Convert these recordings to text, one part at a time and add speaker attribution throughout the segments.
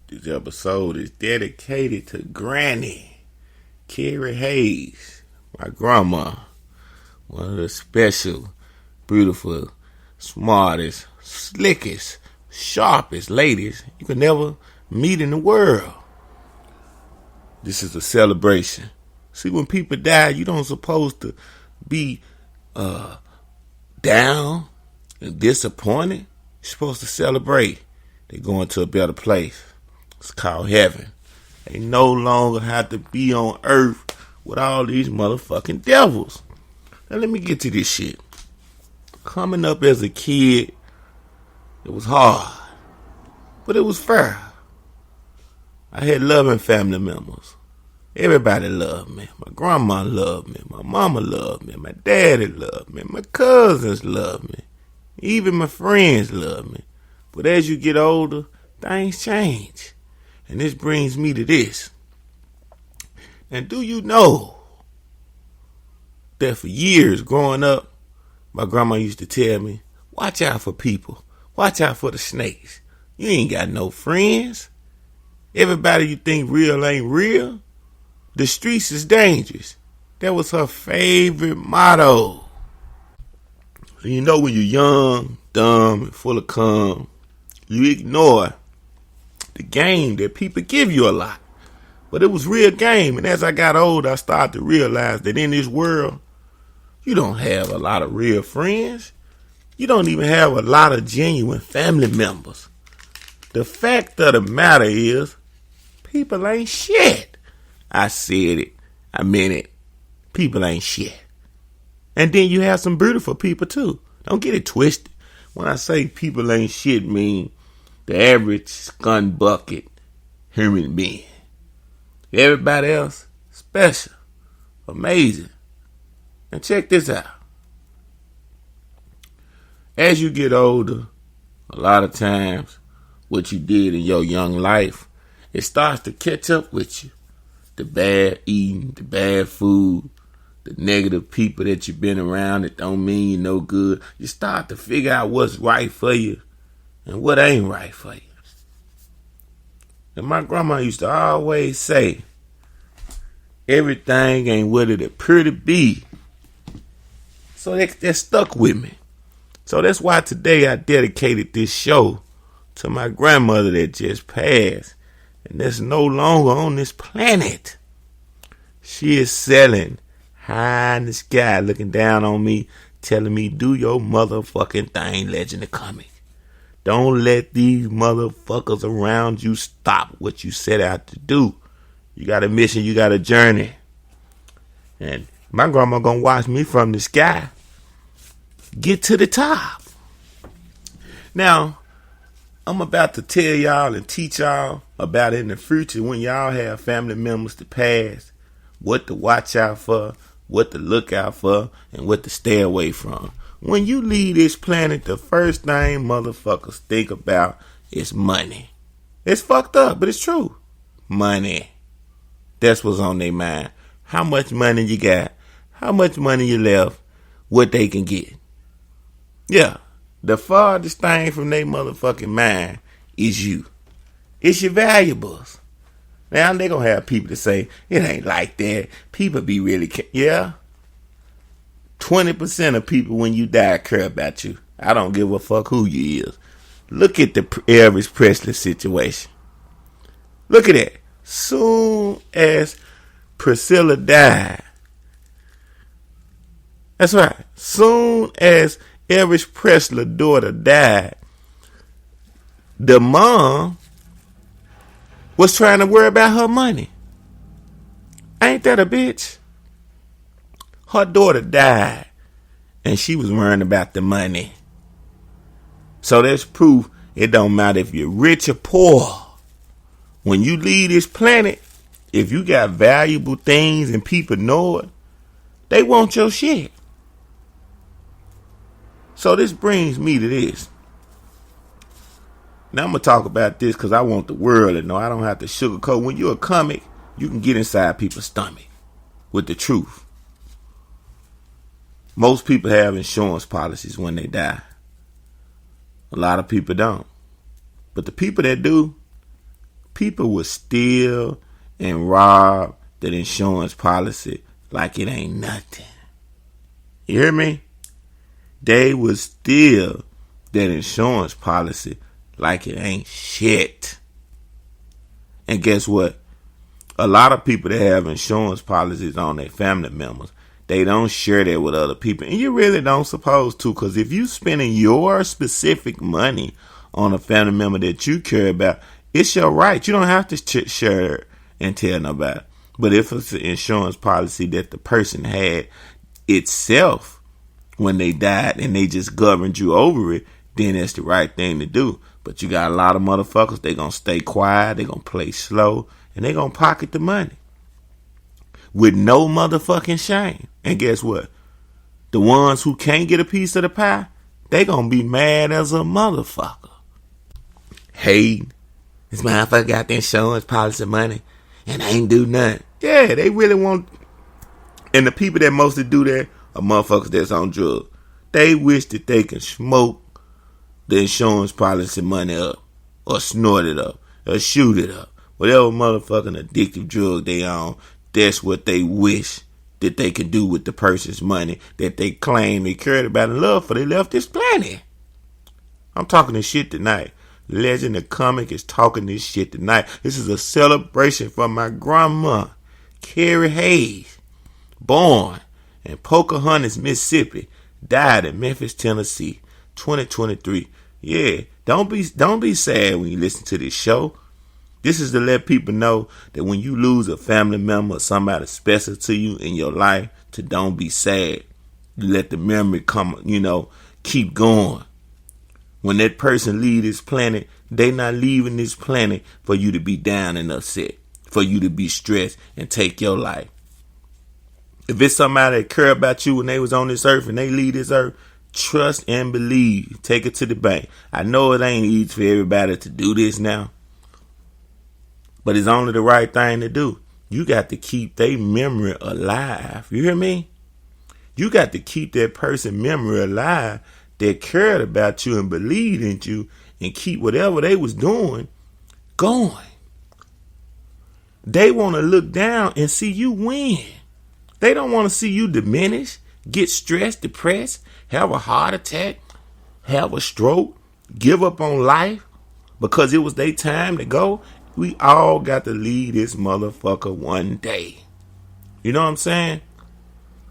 Speaker 1: This episode is dedicated to Granny CArrie HAYES, my grandma, one of the special, beautiful, smartest, slickest, sharpest ladies you could never meet in the world. This is a celebration. See, when people die, you don't supposed to be down and disappointed. You're supposed to celebrate. They're going to a better place. It's called heaven. They no longer have to be on earth with all these motherfucking devils. Now let me get to this shit. Coming up as a kid, it was hard, but it was fair. I had loving family members. Everybody loved me. My grandma loved me. My mama loved me. My daddy loved me. My cousins loved me. Even my friends loved me. But as you get older, things change. And this brings me to this. And do you know that for years growing up, my grandma used to tell me, watch out for people. Watch out for the snakes. You ain't got no friends. Everybody you think real ain't real. The streets is dangerous. That was her favorite motto. So you know when you're young, dumb, and full of cum, you ignore the game that people give you a lot. But it was real game. And as I got older, I started to realize that in this world, you don't have a lot of real friends. You don't even have a lot of genuine family members. The fact of the matter is, people ain't shit. I said it. I meant it. People ain't shit. And then you have some beautiful people too. Don't get it twisted. When I say people ain't shit, mean the average scun bucket human being. Everybody else, special, amazing. And check this out. As you get older, a lot of times, what you did in your young life, it starts to catch up with you. The bad eating, the bad food, the negative people that you've been around that don't mean you no good. You start to figure out what's right for you and what ain't right for you. And my grandma used to always say, everything ain't what it appear to be. So that stuck with me. So that's why today I dedicated this show to my grandmother that just passed and that's no longer on this planet. She is selling high in the sky, looking down on me, telling me, do your motherfucking thing, Legend of Comic. Don't let these motherfuckers around you stop what you set out to do. You got a mission, you got a journey. And my grandma gonna watch me from the sky get to the top. Now, I'm about to tell y'all and teach y'all about in the future when y'all have family members to pass, what to watch out for, what to look out for, and what to stay away from. When you leave this planet, the first thing motherfuckers think about is money. It's fucked up, but it's true. Money. That's what's on their mind. How much money you got, how much money you left, what they can get. Yeah, the farthest thing from their motherfucking mind is you. It's your valuables. Now they gonna have people to say, it ain't like that. People be really, yeah. 20% of people when you die care about you. I don't give a fuck who you is. Look at the Elvis Presley situation. Look at that. Soon as Priscilla died. That's right. Soon as Elvis Presley's daughter died, the mom was trying to worry about her money. Ain't that a bitch? Her daughter died, and she was worrying about the money. So that's proof it don't matter if you're rich or poor. When you leave this planet, if you got valuable things and people know it, they want your shit. So this brings me to this. Now I'm going to talk about this because I want the world to know. I don't have to sugarcoat. When you're a comic, you can get inside people's stomach with the truth. Most people have insurance policies when they die. A lot of people don't. But the people that do, people will steal and rob that insurance policy like it ain't nothing. You hear me? They will steal that insurance policy like it ain't shit. And guess what? A lot of people that have insurance policies on their family members, they don't share that with other people. And you really don't supposed to, because if you spending your specific money on a family member that you care about, it's your right. You don't have to share it and tell nobody. But if it's an insurance policy that the person had itself when they died and they just governed you over it, then that's the right thing to do. But you got a lot of motherfuckers, they gonna stay quiet, they gonna play slow, and they gonna pocket the money with no motherfucking shame. And guess what? The ones who can't get a piece of the pie, they gonna be mad as a motherfucker. Hey, this motherfucker got the insurance policy money and ain't do nothing. Yeah, they really want. And the people that mostly do that are motherfuckers that's on drugs. They wish that they can smoke the insurance policy money up, or snort it up, or shoot it up. Whatever motherfucking addictive drug they on, that's what they wish that they could do with the person's money that they claim they cared about and love for they left this planet. I'm talking this shit tonight. Legend the Comic is talking this shit tonight. This is a celebration for my grandma, CArrie HAYES, born in Pocahontas, Mississippi, died in Memphis, Tennessee, 2023. Yeah, don't be sad when you listen to this show. This is to let people know that when you lose a family member or somebody special to you in your life, to don't be sad. You let the memory come, keep going. When that person leave this planet, they not leaving this planet for you to be down and upset, for you to be stressed and take your life. If it's somebody that care about you when they was on this earth and they leave this earth, trust and believe. Take it to the bank. I know it ain't easy for everybody to do this now, but it's only the right thing to do. You got to keep their memory alive. You hear me? You got to keep that person's memory alive that cared about you and believed in you and keep whatever they was doing going. They want to look down and see you win. They don't want to see you diminish, get stressed, depressed, have a heart attack, have a stroke, give up on life because it was their time to go. We all got to leave this motherfucker one day. You know what I'm saying?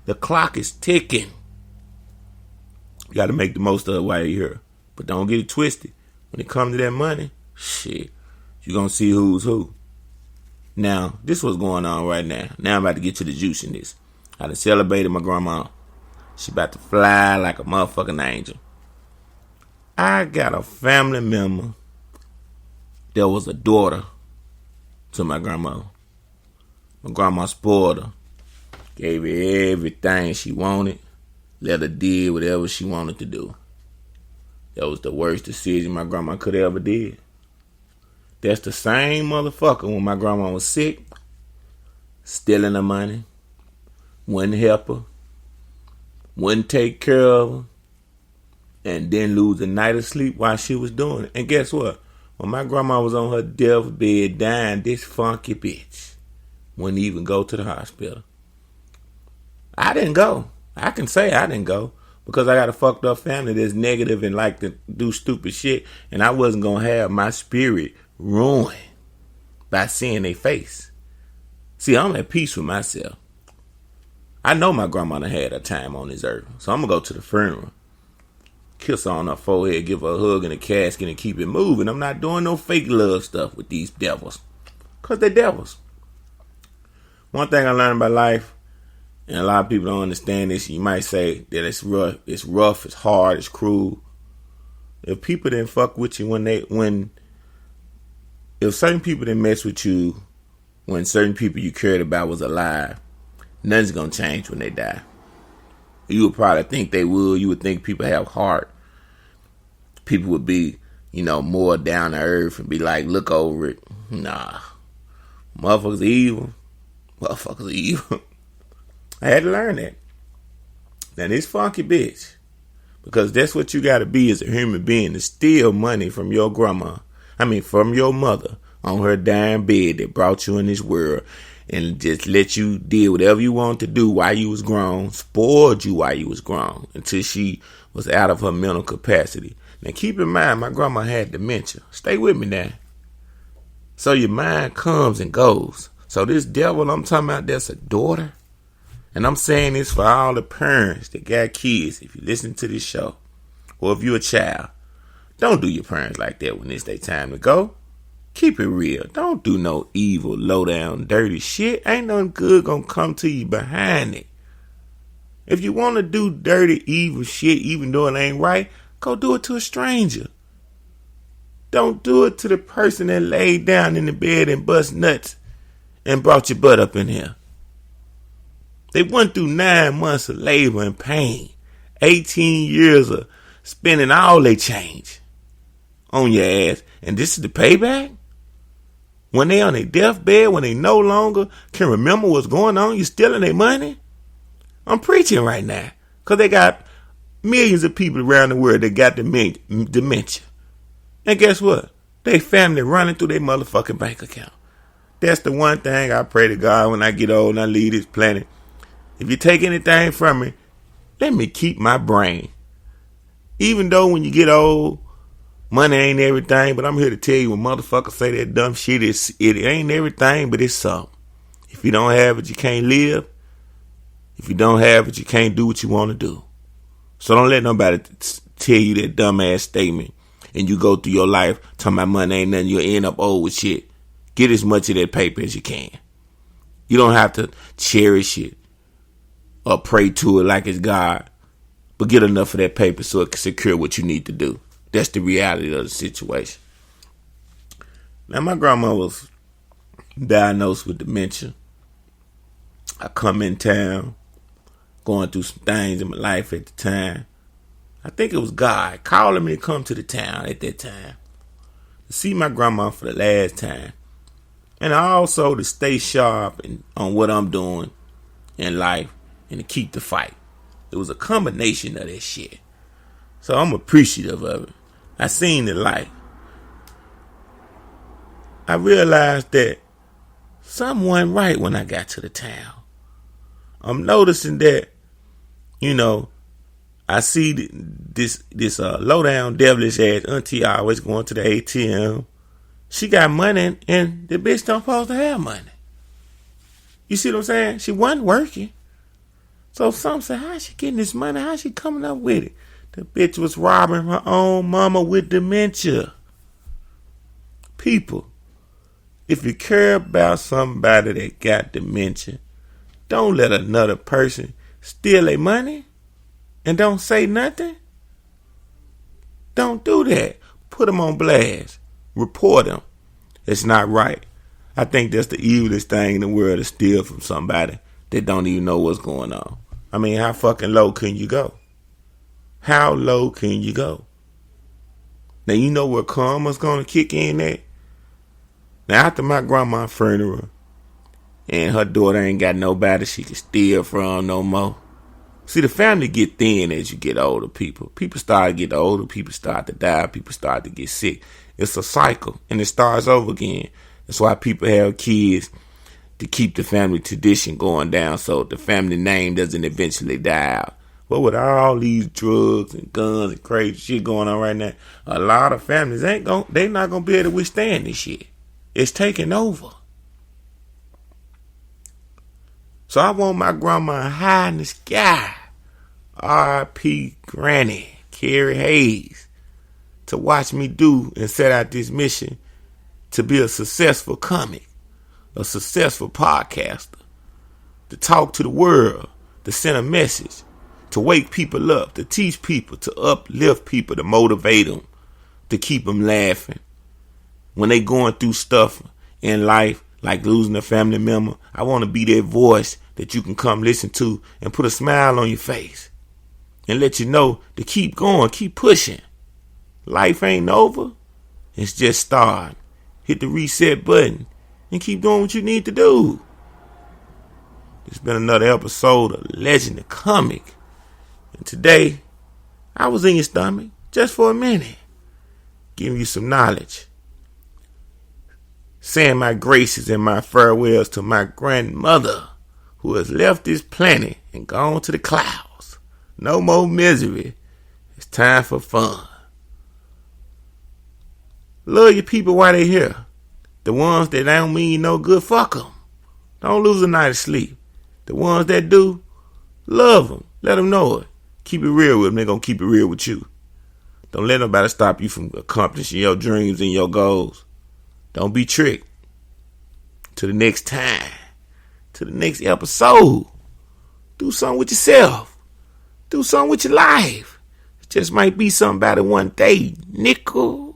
Speaker 1: The clock is ticking. You got to make the most of it while you're here. But don't get it twisted. When it comes to that money, shit, you're going to see who's who. Now, this is what's going on right now. Now I'm about to get to the juice in this. I done celebrated my grandma. She about to fly like a motherfucking angel. I got a family member that was a daughter to my grandma. My grandma spoiled her. Gave her everything she wanted. Let her do whatever she wanted to do. That was the worst decision my grandma could have ever did. That's the same motherfucker when my grandma was sick, stealing her money, wouldn't help her, wouldn't take care of her, and then lose a night of sleep while she was doing it. And guess what? When my grandma was on her deathbed dying, this funky bitch wouldn't even go to the hospital. I didn't go. I can say I didn't go because I got a fucked up family that's negative and like to do stupid shit, and I wasn't going to have my spirit ruined by seeing their face. See, I'm at peace with myself. I know my grandma done had her time on this earth, so I'm going to go to the funeral, kiss her on her forehead, give her a hug in the casket, and keep it moving. I'm not doing no fake love stuff with these devils because they're devils. One thing I learned about life, and a lot of people don't understand this, you might say that it's rough, it's hard, it's cruel. If people didn't fuck with you if certain people didn't mess with you when certain people you cared about was alive, nothing's gonna change when they die. You would probably think they would. You would think people have heart. People would be, more down to earth and be like, look over it. Nah. Motherfuckers are evil. Motherfuckers are evil. I had to learn that. Now this funky bitch, because that's what you gotta be as a human being, to steal money from your grandma. From your mother on her dying bed that brought you in this world and just let you do whatever you want to do while you was grown, spoiled you while you was grown until she was out of her mental capacity. Now keep in mind, my grandma had dementia. Stay with me now. So your mind comes and goes. So this devil I'm talking about, that's a daughter. And I'm saying this for all the parents that got kids. If you listen to this show, or if you're a child, don't do your parents like that when it's their time to go. Keep it real. Don't do no evil, low down, dirty shit. Ain't nothing good gonna come to you behind it. If you want to do dirty, evil shit, even though it ain't right, go do it to a stranger. Don't do it to the person that laid down in the bed and bust nuts and brought your butt up in here. They went through 9 months of labor and pain, 18 years of spending all their change on your ass, and this is the payback? When they on their deathbed, when they no longer can remember what's going on, you stealing their money? I'm preaching right now, because they got millions of people around the world that got dementia. And guess what? They family running through their motherfucking bank account. That's the one thing I pray to God when I get old and I leave this planet. If you take anything from me, let me keep my brain. Even though when you get old, money ain't everything, but I'm here to tell you when motherfuckers say that dumb shit, it ain't everything, but it's something. If you don't have it, you can't live. If you don't have it, you can't do what you want to do. So don't let nobody tell you that dumbass statement and you go through your life talking about money ain't nothing, you'll end up old with shit. Get as much of that paper as you can. You don't have to cherish it or pray to it like it's God, but get enough of that paper so it can secure what you need to do. That's the reality of the situation. Now, my grandma was diagnosed with dementia. I come in town, going through some things in my life at the time. I think it was God calling me to come to the town at that time to see my grandma for the last time. And also to stay sharp on what I'm doing in life and to keep the fight. It was a combination of that shit. So I'm appreciative of it. I seen the light. I realized that something wasn't right when I got to the town. I'm noticing that, I see this low down devilish ass auntie always going to the ATM. She got money and the bitch don't supposed to have money. You see what I'm saying? She wasn't working. So some say, how's she getting this money? How's she coming up with it? The bitch was robbing her own mama with dementia. People, if you care about somebody that got dementia, don't let another person steal their money and don't say nothing. Don't do that. Put them on blast. Report them. It's not right. I think that's the evilest thing in the world, to steal from somebody that don't even know what's going on. I mean, how fucking low can you go? How low can you go? Now, you know where karma's going to kick in at? Now, after my grandma's funeral and her daughter ain't got nobody she can steal from no more. See, the family get thin as you get older, people. People start to get older. People start to die. People start to get sick. It's a cycle, and it starts over again. That's why people have kids, to keep the family tradition going down so the family name doesn't eventually die out. But with all these drugs and guns and crazy shit going on right now, a lot of families they not gonna be able to withstand this shit. It's taking over. So I want my grandma high in the sky, R.I.P. Granny, CArrie HAYES, to watch me do and set out this mission to be a successful comic, a successful podcaster, to talk to the world, to send a message, to wake people up, to teach people, to uplift people, to motivate them, to keep them laughing. When they going through stuff in life, like losing a family member, I want to be that voice that you can come listen to and put a smile on your face and let you know to keep going, keep pushing. Life ain't over. It's just starting. Hit the reset button and keep doing what you need to do. It's been another episode of Legend of Comic. And today, I was in your stomach just for a minute, giving you some knowledge. saying my graces and my farewells to my grandmother, who has left this planet and gone to the clouds. No more misery. It's time for fun. Love your people while they here. The ones that don't mean no good, fuck them. Don't lose a night of sleep. The ones that do, love them. Let them know it. Keep it real with them. They're going to keep it real with you. Don't let nobody stop you from accomplishing your dreams and your goals. Don't be tricked. To the next time. To the next episode. Do something with yourself. Do something with your life. It just might be something about it one day. Nickel.